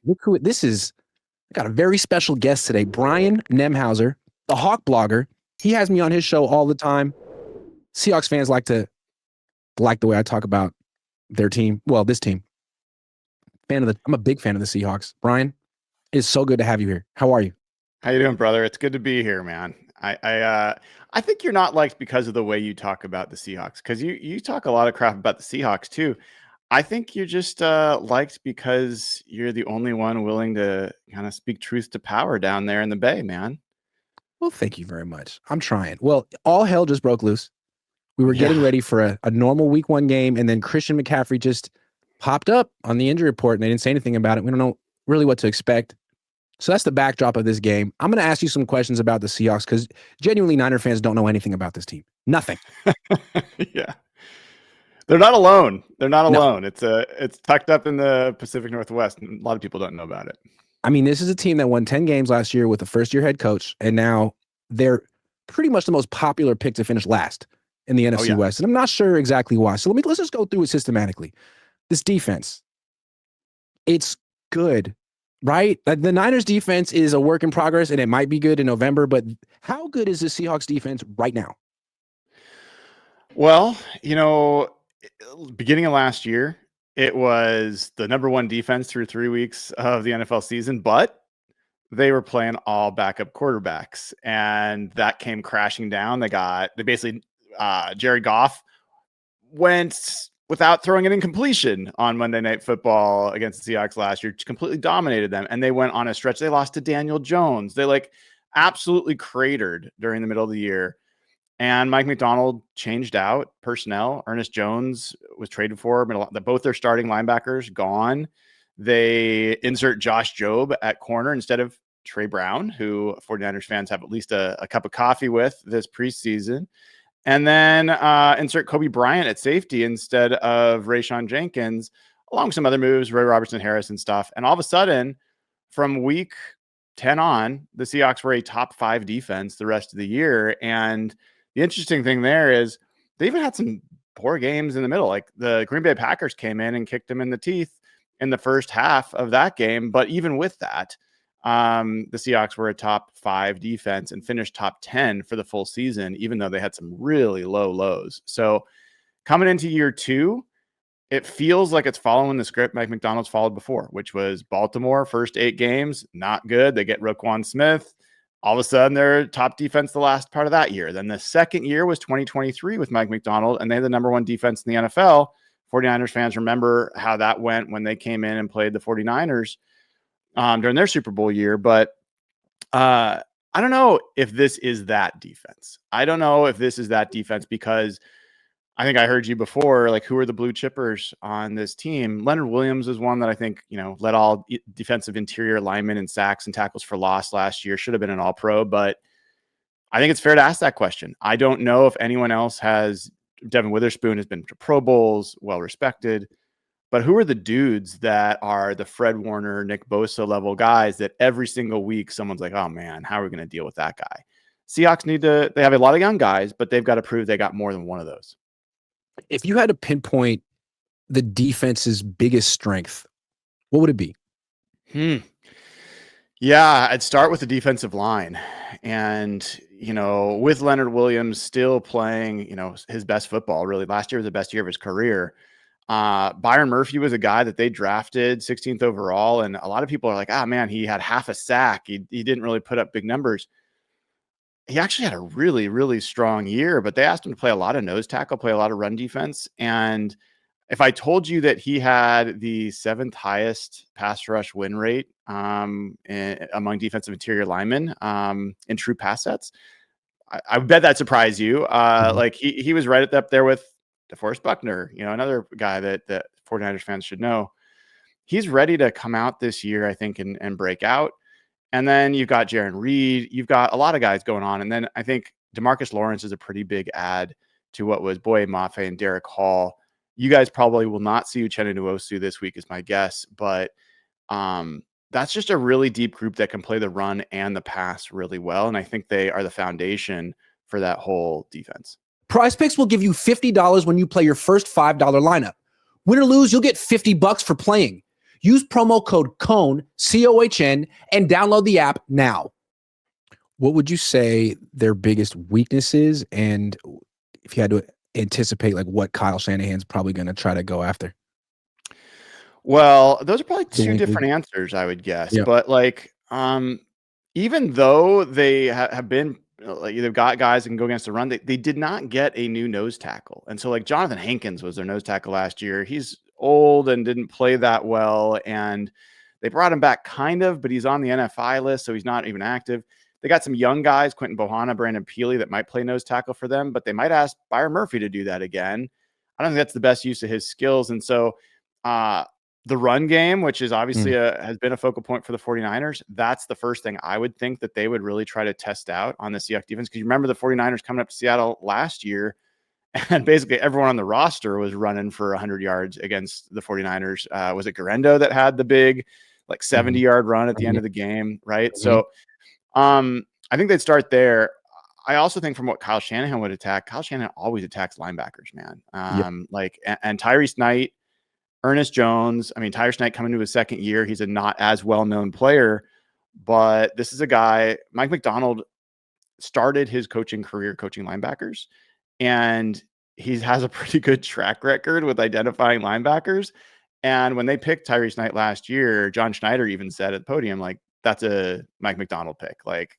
Look who this is. I got a very special guest today, Brian Nemhauser, the Hawk blogger. He has me on his show all the time. Seahawks fans like the way I talk about their team. Well, this team. I'm a big fan of the Seahawks. Brian, it's so good to have you here. How are you? How you doing, brother? It's good to be here, man. I think you're not liked because of the way you talk about the Seahawks, because you talk a lot of crap about the Seahawks too. I think you're just liked because you're the only one willing to kind of speak truth to power down there in the Bay, man. Well, thank you very much. I'm trying. Well, all hell just broke loose. We were getting ready for a normal week 1 game, and then Christian McCaffrey just popped up on the injury report, and they didn't say anything about it. We don't know really what to expect. So that's the backdrop of this game. I'm going to ask you some questions about the Seahawks because genuinely Niner fans don't know anything about this team. Nothing. Yeah. They're not alone. They're not alone. No. It's tucked up in the Pacific Northwest, and a lot of people don't know about it. I mean, this is a team that won 10 games last year with a first-year head coach, and now they're pretty much the most popular pick to finish last in the NFC West. And I'm not sure exactly why. So let's just go through it systematically. This defense, it's good, right? The Niners defense is a work in progress, and it might be good in November, but how good is the Seahawks defense right now? Well, beginning of last year, it was the number 1 defense through 3 weeks of the NFL season, but they were playing all backup quarterbacks, and that came crashing down. Jared Goff went without throwing an incompletion on Monday Night Football against the Seahawks last year, completely dominated them. And they went on a stretch. They lost to Daniel Jones. They absolutely cratered during the middle of the year. And Mike McDonald changed out personnel. Ernest Jones was traded for, but both their starting linebackers gone. They insert Josh Jobe at corner instead of Trey Brown, who 49ers fans have at least a cup of coffee with this preseason. And then insert Kobe Bryant at safety instead of Rayshon Jenkins, along with some other moves, Ray Robertson Harris and stuff. And all of a sudden, from week 10 on, the Seahawks were a top 5 defense the rest of the year. And the interesting thing there is they even had some poor games in the middle. Like the Green Bay Packers came in and kicked them in the teeth in the first half of that game. But even with that, the Seahawks were a top 5 defense and finished top 10 for the full season, even though they had some really low lows. So coming into year 2, it feels like it's following the script Mike McDonald's followed before, which was Baltimore, first 8 games, not good. They get Roquan Smith. All of a sudden, they're top defense the last part of that year. Then the second year was 2023 with Mike McDonald, and they had the number 1 defense in the NFL. 49ers fans remember how that went when they came in and played the 49ers during their Super Bowl year. But I don't know if this is that defense. Because I think I heard you before, who are the blue chippers on this team? Leonard Williams is one that I think, led all defensive interior linemen in sacks and tackles for loss last year. Should have been an all-pro, but I think it's fair to ask that question. I don't know if anyone else has. Devin Witherspoon has been to Pro Bowls, well-respected. But who are the dudes that are the Fred Warner, Nick Bosa level guys that every single week someone's like, oh man, how are we going to deal with that guy? Seahawks they have a lot of young guys, but they've got to prove they got more than one of those. If you had to pinpoint the defense's biggest strength, what would it be? Yeah, I'd start with the defensive line. And, with Leonard Williams still playing, his best football, really. Last year was the best year of his career. Byron Murphy was a guy that they drafted 16th overall. And a lot of people are like, man, he had half a sack. He didn't really put up big numbers. He actually had a really, really strong year, but they asked him to play a lot of nose tackle, play a lot of run defense. And if I told you that he had the 7th highest pass rush win rate among defensive interior linemen in true pass sets, I bet that surprised you. He was right up there with DeForest Buckner, another guy that 49ers fans should know. He's ready to come out this year, I think, and break out. And then you've got Jaron Reed. You've got a lot of guys going on. And then I think DeMarcus Lawrence is a pretty big add to what was Boye Mafe and Derek Hall. You guys probably will not see Uchenna Nwosu this week is my guess. But that's just a really deep group that can play the run and the pass really well. And I think they are the foundation for that whole defense. Prize Picks will give you $50 when you play your first $5 lineup. Win or lose, you'll get $50 for playing. Use promo code Cohn, COHN, and download the app now. What would you say their biggest weakness is? And if you had to anticipate like what Kyle Shanahan's probably going to try to go after? Well, those are probably two different answers, I would guess. Yep. But like, even though they have been like they've got guys that can go against the run, they did not get a new nose tackle. And so like Jonathan Hankins was their nose tackle last year. He's old and didn't play that well. And they brought him back kind of, but he's on the NFI list, so he's not even active. They got some young guys, Quentin Bohanna, Brandon Peely, that might play nose tackle for them, but they might ask Byron Murphy to do that again. I don't think that's the best use of his skills. And so the run game, which is obviously has been a focal point for the 49ers, that's the first thing I would think that they would really try to test out on the Seahawks defense. Because you remember the 49ers coming up to Seattle last year, and basically everyone on the roster was running for 100 yards against the 49ers. Was it Garendo that had the big like 70-yard run at the end of the game, right? So I think they'd start there. I also think from what Kyle Shanahan would attack, Kyle Shanahan always attacks linebackers, man. Like, and Tyrese Knight, Ernest Jones. I mean, Tyrese Knight coming into his second year, he's a not as well-known player, but this is a guy, Mike Macdonald started his coaching career coaching linebackers, and he has a pretty good track record with identifying linebackers. And when they picked Tyrese Knight last year, John Schneider even said at the podium, like, that's a Mike Macdonald pick. Like,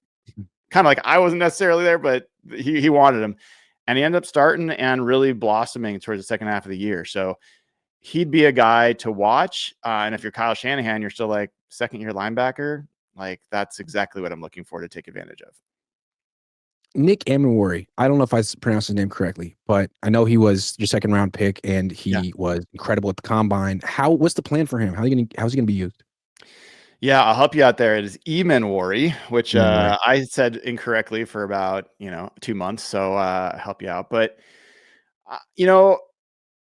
kind of like I wasn't necessarily there, but he wanted him. And he ended up starting and really blossoming towards the second half of the year. So he'd be a guy to watch. And if you're Kyle Shanahan, you're still like second-year linebacker. Like, that's exactly what I'm looking for to take advantage of. Nick Amenwori. I don't know if I pronounced his name correctly, but I know he was your second round pick and he was incredible at the combine. What's the plan for him? How's he going to be used? Yeah, I'll help you out there. It is Eamon, which I said incorrectly for about 2 months. So I'll help you out. But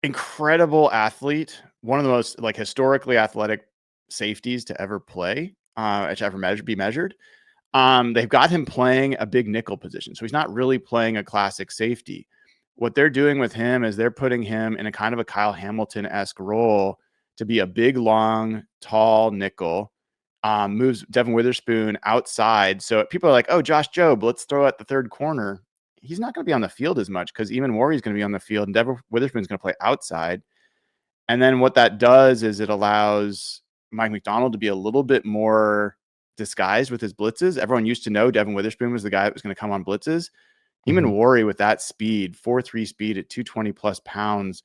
incredible athlete, one of the most like historically athletic safeties to ever play, to ever be measured. They've got him playing a big nickel position, so he's not really playing a classic safety. What they're doing with him is they're putting him in a kind of a Kyle Hamilton-esque role to be a big, long, tall nickel. Moves Devin Witherspoon outside. So people are like, oh, Josh Jobe, let's throw at the third corner. He's not going to be on the field as much because Eamon Warrior is going to be on the field and Devin Witherspoon is going to play outside. And then what that does is it allows Mike Macdonald to be a little bit more disguised with his blitzes. Everyone used to know Devin Witherspoon was the guy that was going to come on blitzes. Eamon Warrior with that speed, 4.3 speed at 220 plus pounds,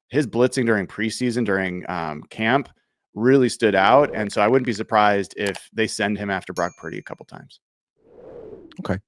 his blitzing during preseason, during camp, really stood out. And so I wouldn't be surprised if they send him after Brock Purdy a couple times. Okay.